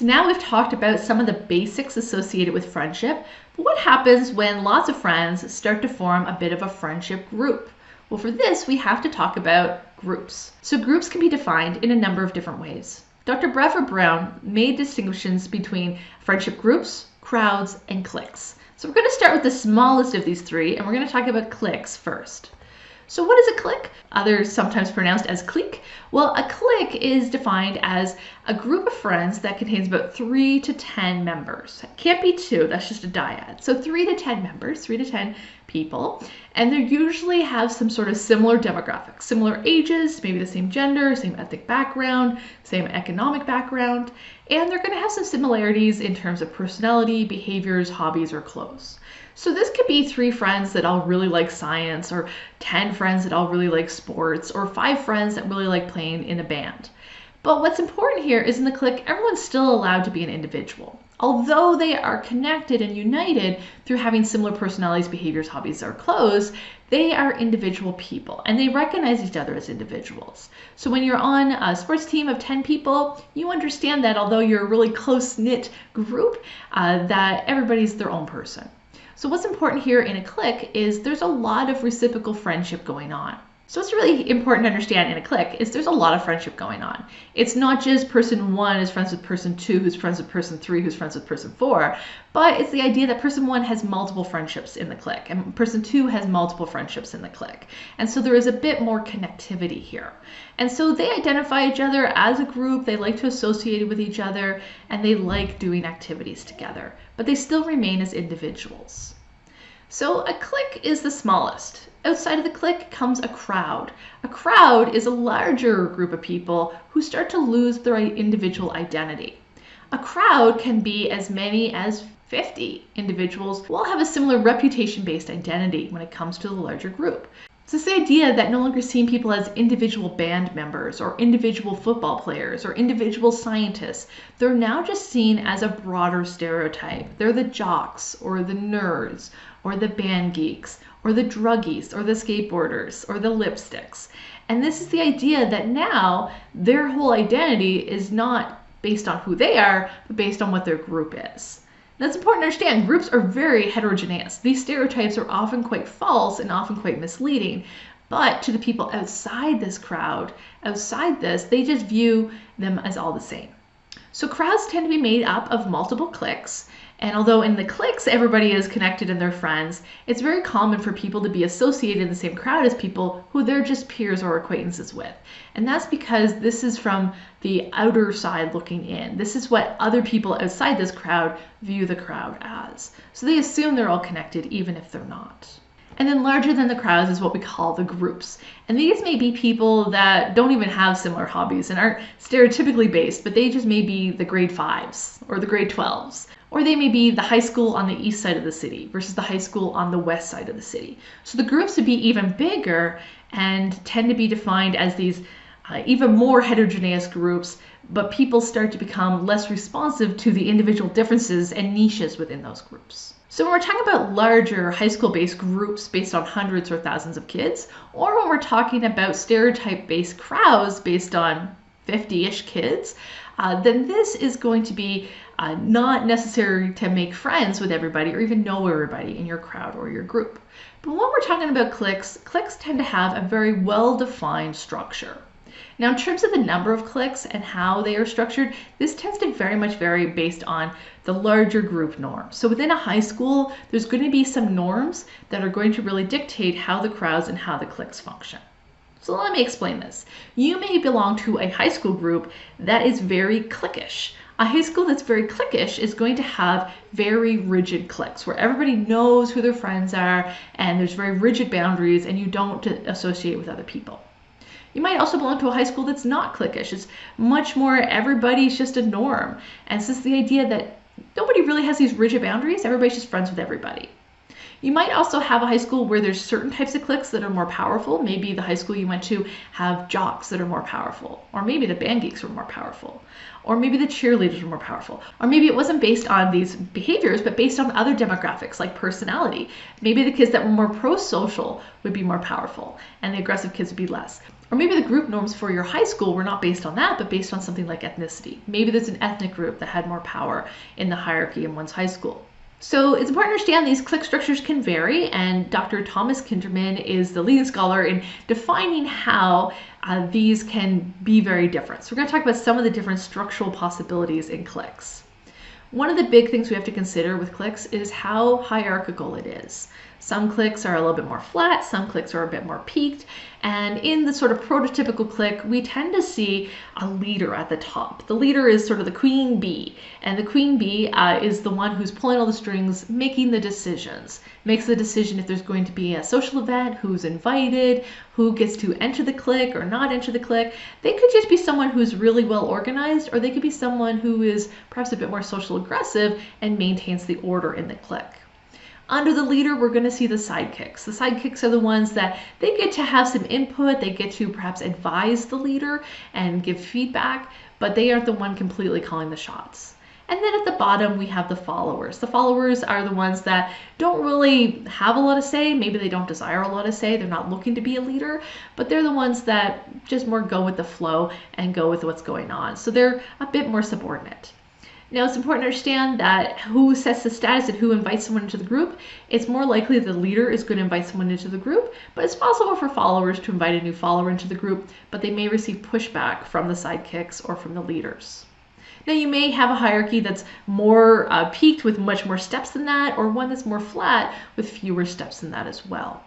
So now we've talked about some of the basics associated with friendship, but what happens when lots of friends start to form a bit of a friendship group? Well, for this, we have to talk about groups. So groups can be defined in a number of different ways. Dr. Bradford Brown made distinctions between friendship groups, crowds, and cliques. So we're going to start with the smallest of these three, and we're going to talk about cliques first. So what is a clique? Others sometimes pronounced as clique. Well, a clique is defined as a group of friends that contains about 3 to 10 members. It can't be 2, that's just a dyad. So 3 to 10 members, 3 to 10 people, and they usually have some sort of similar demographics, similar ages, maybe the same gender, same ethnic background, same economic background, and they're going to have some similarities in terms of personality, behaviors, hobbies, or clothes. So this could be 3 friends that all really like science, or 10 friends that all really like sports, or 5 friends that really like playing in a band. But what's important here is in the clique, everyone's still allowed to be an individual. Although they are connected and united through having similar personalities, behaviors, hobbies, or clothes, they are individual people and they recognize each other as individuals. So when you're on a sports team of 10 people, you understand that although you're a really close-knit group, that everybody's their own person. So what's important here in a clique is there's a lot of reciprocal friendship going on. So what's really important to understand in a clique is there's a lot of friendship going on. It's not just person 1 is friends with person 2, who's friends with person 3, who's friends with person 4, but it's the idea that person 1 has multiple friendships in the clique, and person 2 has multiple friendships in the clique. And so there is a bit more connectivity here. And so they identify each other as a group, they like to associate with each other, and they like doing activities together, but they still remain as individuals. So a clique is the smallest. Outside of the clique comes a crowd. A crowd is a larger group of people who start to lose their individual identity. A crowd can be as many as 50 individuals who all have a similar reputation-based identity when it comes to the larger group. It's this idea that no longer seeing people as individual band members or individual football players or individual scientists. They're now just seen as a broader stereotype. They're the jocks or the nerds or the band geeks or the druggies or the skateboarders or the lipsticks. And this is the idea that now their whole identity is not based on who they are, but based on what their group is. That's important to understand. Groups are very heterogeneous. These stereotypes are often quite false and often quite misleading. But to the people outside this crowd, outside this, they just view them as all the same. So crowds tend to be made up of multiple cliques. And although in the cliques everybody is connected and they're friends, it's very common for people to be associated in the same crowd as people who they're just peers or acquaintances with. And that's because this is from the outer side looking in. This is what other people outside this crowd view the crowd as. So they assume they're all connected even if they're not. And then larger than the crowds is what we call the groups. And these may be people that don't even have similar hobbies and aren't stereotypically based, but they just may be the grade 5s or the grade 12s. Or they may be the high school on the east side of the city versus the high school on the west side of the city. So the groups would be even bigger and tend to be defined as these even more heterogeneous groups, but people start to become less responsive to the individual differences and niches within those groups. So when we're talking about larger high school-based groups based on hundreds or thousands of kids, or when we're talking about stereotype-based crowds based on 50-ish kids, then this is going to be not necessary to make friends with everybody or even know everybody in your crowd or your group. But when we're talking about cliques, cliques tend to have a very well-defined structure. Now, in terms of the number of cliques and how they are structured, this tends to very much vary based on the larger group norms. So within a high school, there's going to be some norms that are going to really dictate how the crowds and how the cliques function. So let me explain this. You may belong to a high school group that is very cliquish. A high school that's very cliquish is going to have very rigid cliques where everybody knows who their friends are and there's very rigid boundaries and you don't associate with other people. You might also belong to a high school that's not cliquish. It's much more everybody's just a norm. And it's just the idea that nobody really has these rigid boundaries. Everybody's just friends with everybody. You might also have a high school where there's certain types of cliques that are more powerful. Maybe the high school you went to have jocks that are more powerful, or maybe the band geeks were more powerful, or maybe the cheerleaders were more powerful, or maybe it wasn't based on these behaviors, but based on other demographics like personality. Maybe the kids that were more pro-social would be more powerful, and the aggressive kids would be less. Or maybe the group norms for your high school were not based on that, but based on something like ethnicity. Maybe there's an ethnic group that had more power in the hierarchy in one's high school. So it's important to understand these clique structures can vary, and Dr. Thomas Kinderman is the leading scholar in defining how these can be very different. So we're going to talk about some of the different structural possibilities in cliques. One of the big things we have to consider with cliques is how hierarchical it is. Some cliques are a little bit more flat, some cliques are a bit more peaked, and in the sort of prototypical clique, we tend to see a leader at the top. The leader is sort of the queen bee, and the queen bee is the one who's pulling all the strings, making the decisions, makes the decision if there's going to be a social event, who's invited, who gets to enter the clique or not enter the clique. They could just be someone who's really well organized, or they could be someone who is perhaps a bit more social aggressive and maintains the order in the clique. Under the leader, we're going to see the sidekicks. The sidekicks are the ones that they get to have some input, they get to perhaps advise the leader and give feedback, but they aren't the one completely calling the shots. And then at the bottom, we have the followers. The followers are the ones that don't really have a lot of say. Maybe they don't desire a lot of say. They're not looking to be a leader, but they're the ones that just more go with the flow and go with what's going on. So they're a bit more subordinate. Now, it's important to understand that who sets the status and who invites someone into the group. It's more likely the leader is going to invite someone into the group, but it's possible for followers to invite a new follower into the group, but they may receive pushback from the sidekicks or from the leaders. Now, you may have a hierarchy that's more peaked with much more steps than that, or one that's more flat with fewer steps than that as well.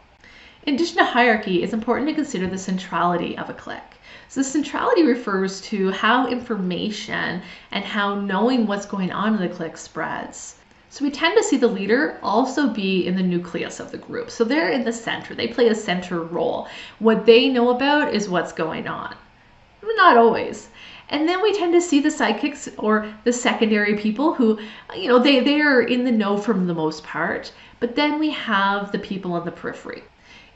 In addition to hierarchy, it's important to consider the centrality of a clique. So the centrality refers to how information and how knowing what's going on in the clique spreads. So we tend to see the leader also be in the nucleus of the group. So they're in the center. They play a center role. What they know about is what's going on. Not always. And then we tend to see the sidekicks or the secondary people who, they are in the know for the most part. But then we have the people on the periphery.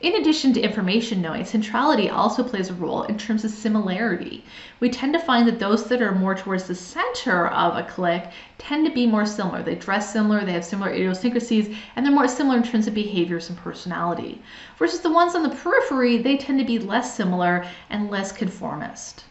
In addition to information knowing, centrality also plays a role in terms of similarity. We tend to find that those that are more towards the center of a clique tend to be more similar. They dress similar, they have similar idiosyncrasies, and they're more similar in terms of behaviors and personality. Versus the ones on the periphery, they tend to be less similar and less conformist.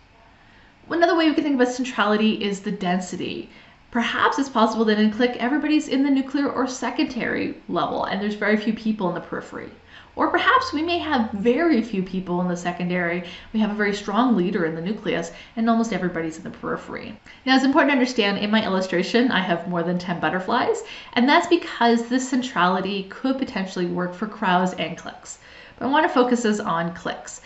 Another way we can think about centrality is the density. Perhaps it's possible that in a clique, everybody's in the nuclear or secondary level, and there's very few people in the periphery. Or perhaps we may have very few people in the secondary. We have a very strong leader in the nucleus, and almost everybody's in the periphery. Now, it's important to understand in my illustration, I have more than 10 butterflies, and that's because this centrality could potentially work for crowds and cliques. But I want to focus us on cliques.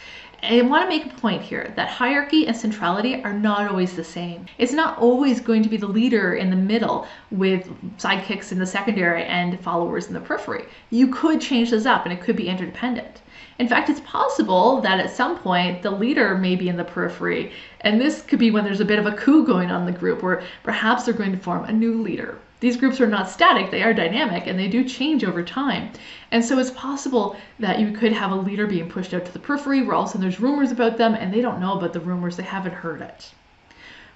I want to make a point here that hierarchy and centrality are not always the same. It's not always going to be the leader in the middle with sidekicks in the secondary and followers in the periphery. You could change those up and it could be interdependent. In fact, it's possible that at some point the leader may be in the periphery, and this could be when there's a bit of a coup going on in the group where perhaps they're going to form a new leader. These groups are not static, they are dynamic, and they do change over time. And so it's possible that you could have a leader being pushed out to the periphery where all of a sudden there's rumors about them and they don't know about the rumors, they haven't heard it.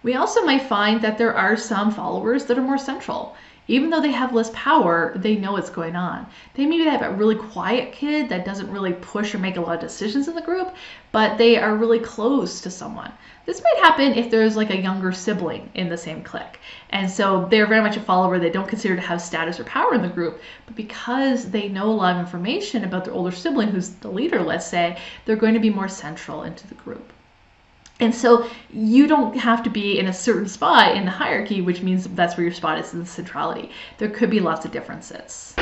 We also might find that there are some followers that are more central. Even though they have less power, they know what's going on. They maybe have a really quiet kid that doesn't really push or make a lot of decisions in the group, but they are really close to someone. This might happen if there's like a younger sibling in the same clique. And so they're very much a follower. They don't consider to have status or power in the group, but because they know a lot of information about their older sibling, who's the leader, let's say, they're going to be more central into the group. And so you don't have to be in a certain spot in the hierarchy, which means that's where your spot is in the centrality. There could be lots of differences.